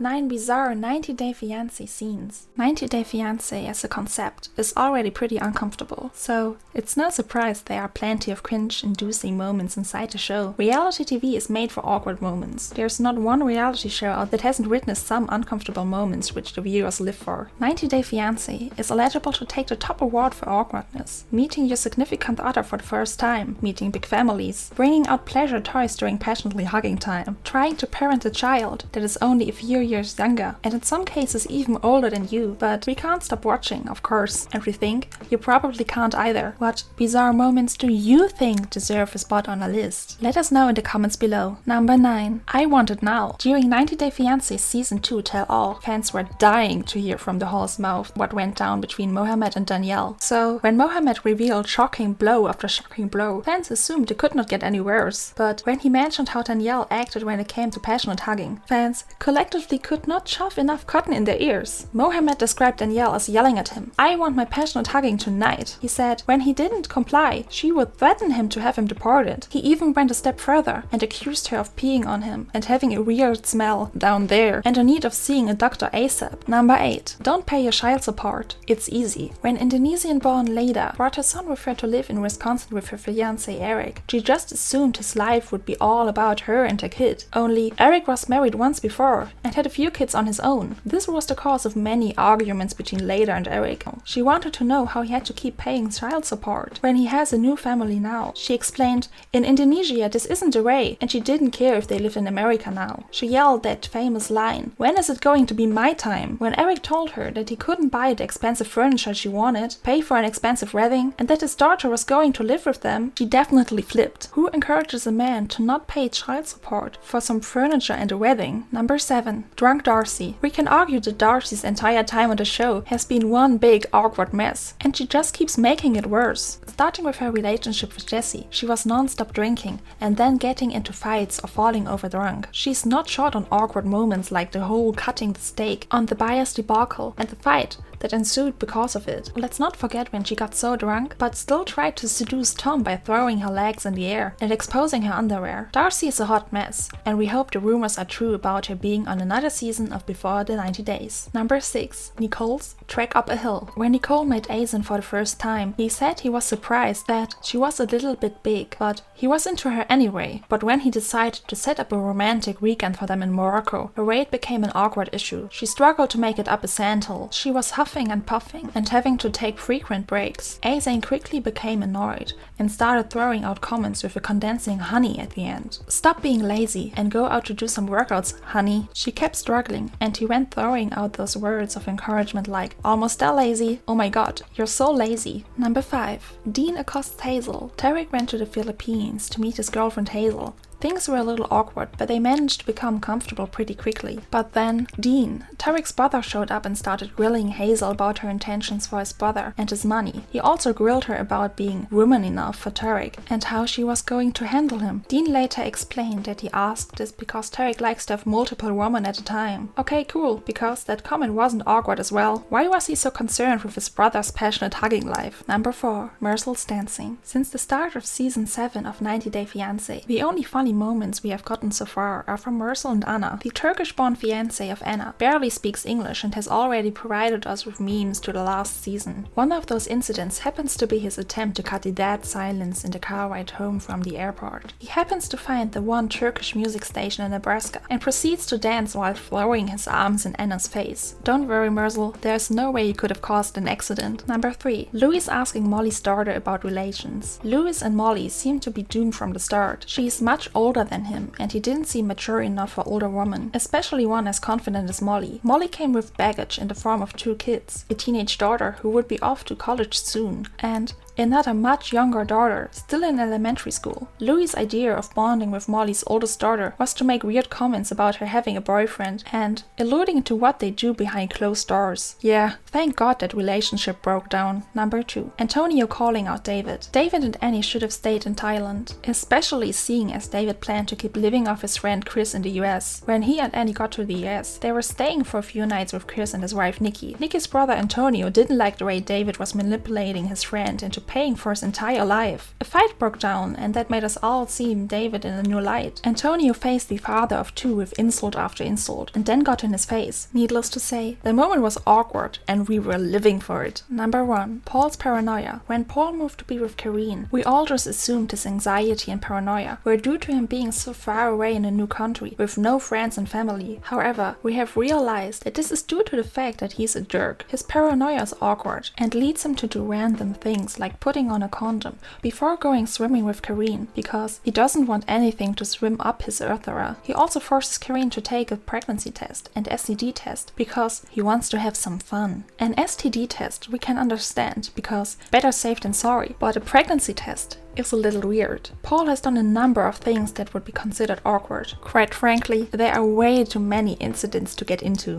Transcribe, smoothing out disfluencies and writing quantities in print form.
9 bizarre 90-day fiancé scenes. 90-day fiancé as a concept is already pretty uncomfortable, so it's no surprise there are plenty of cringe-inducing moments inside the show. Reality TV is made for awkward moments. There's not one reality show out that hasn't witnessed some uncomfortable moments which the viewers live for. 90-day fiancé is eligible to take the top award for awkwardness. Meeting your significant other for the first time, meeting big families, bringing out pleasure toys during passionately hugging time, trying to parent a child that is only a few years younger, and in some cases even older than you, but we can't stop watching, of course, and we think you probably can't either. What bizarre moments do you think deserve a spot on a list? Let us know in the comments below. Number 9. I Want It Now. During 90-Day Fiancé Season 2 Tell All, fans were dying to hear from the horse's mouth what went down between Mohamed and Danielle. So, when Mohamed revealed shocking blow after shocking blow, fans assumed it could not get any worse. But when he mentioned how Danielle acted when it came to passionate hugging, fans collectively could not shove enough cotton in their ears. Mohamed described Danielle as yelling at him, "I want my passionate hugging tonight." He said when he didn't comply, she would threaten him to have him deported. He even went a step further and accused her of peeing on him and having a weird smell down there and in need of seeing a doctor ASAP. Number 8. Don't pay your child support. It's easy. When Indonesian-born Leda brought her son with her to live in Wisconsin with her fiancé Eric, she just assumed his life would be all about her and her kid. Only Eric was married once before and had a few kids on his own. This was the cause of many arguments between Leda and Eric. She wanted to know how he had to keep paying child support when he has a new family now. She explained, in Indonesia this isn't the way, and she didn't care if they live in America now. She yelled that famous line, "When is it going to be my time?" When Eric told her that he couldn't buy the expensive furniture she wanted, pay for an expensive wedding, and that his daughter was going to live with them, she definitely flipped. Who encourages a man to not pay child support for some furniture and a wedding? Number 7. Drunk Darcy. We can argue that Darcy's entire time on the show has been one big awkward mess, and she just keeps making it worse. Starting with her relationship with Jesse, she was non-stop drinking and then getting into fights or falling over drunk. She's not short on awkward moments like the whole cutting the steak on the buyer's debacle and the fight that ensued because of it. Let's not forget when she got so drunk, but still tried to seduce Tom by throwing her legs in the air and exposing her underwear. Darcy is a hot mess, and we hope the rumors are true about her being on another season of Before the 90 Days. Number 6. Nicole's Trek Up a Hill. When Nicole met Aizen for the first time, he said he was surprised that she was a little bit big, but he was into her anyway. But when he decided to set up a romantic weekend for them in Morocco, her weight became an awkward issue. She struggled to make it up a sandhill. She was huffing and puffing and having to take frequent breaks. Aizen quickly became annoyed and started throwing out comments with a condensing honey at the end. "Stop being lazy and go out to do some workouts, honey." She kept struggling and he went throwing out those words of encouragement like, "Almost there, lazy. Oh my god, you're so lazy." Number 5. Dean accosts Hazel. Tarek went to the Philippines to meet his girlfriend Hazel. Things were a little awkward, but they managed to become comfortable pretty quickly. But then, Dean, Tarek's brother, showed up and started grilling Hazel about her intentions for his brother and his money. He also grilled her about being woman enough for Tarek and how she was going to handle him. Dean later explained that he asked this because Tarek likes to have multiple women at a time. Okay, cool, because that comment wasn't awkward as well. Why was he so concerned with his brother's passionate hugging life? Number 4. Merzel's dancing. Since the start of season 7 of 90-Day Fiancé, the only funny moments we have gotten so far are from Merzel and Anna. The Turkish-born fiancé of Anna barely speaks English and has already provided us with memes to the last season. One of those incidents happens to be his attempt to cut the dead silence in the car ride home from the airport. He happens to find the one Turkish music station in Nebraska and proceeds to dance while throwing his arms in Anna's face. Don't worry, Merzel, there's no way he could have caused an accident. Number 3. Louis asking Molly's daughter about relations. Louis and Molly seem to be doomed from the start. She is much older than him, and he didn't seem mature enough for older women, especially one as confident as Molly. Molly came with baggage in the form of 2 kids, a teenage daughter who would be off to college soon, and another much younger daughter, still in elementary school. Louis' idea of bonding with Molly's oldest daughter was to make weird comments about her having a boyfriend and alluding to what they do behind closed doors. Yeah, thank God that relationship broke down. Number 2. Antonio calling out David. David and Annie should have stayed in Thailand, especially seeing as David planned to keep living off his friend Chris in the US. When he and Annie got to the US, they were staying for a few nights with Chris and his wife Nikki. Nikki's brother Antonio didn't like the way David was manipulating his friend into paying for his entire life. A fight broke down, and that made us all see David in a new light. Antonio faced the father of two with insult after insult, and then got in his face. Needless to say, the moment was awkward, and we were living for it. Number 1. Paul's paranoia. When Paul moved to be with Karine, we all just assumed his anxiety and paranoia were due to him being so far away in a new country, with no friends and family. However, we have realized that this is due to the fact that he's a jerk. His paranoia is awkward, and leads him to do random things like putting on a condom before going swimming with Karine, because he doesn't want anything to swim up his urethra. He also forces Karine to take a pregnancy test and STD test because he wants to have some fun. An STD test we can understand because better safe than sorry, but a pregnancy test is a little weird. Paul has done a number of things that would be considered awkward. Quite frankly, there are way too many incidents to get into.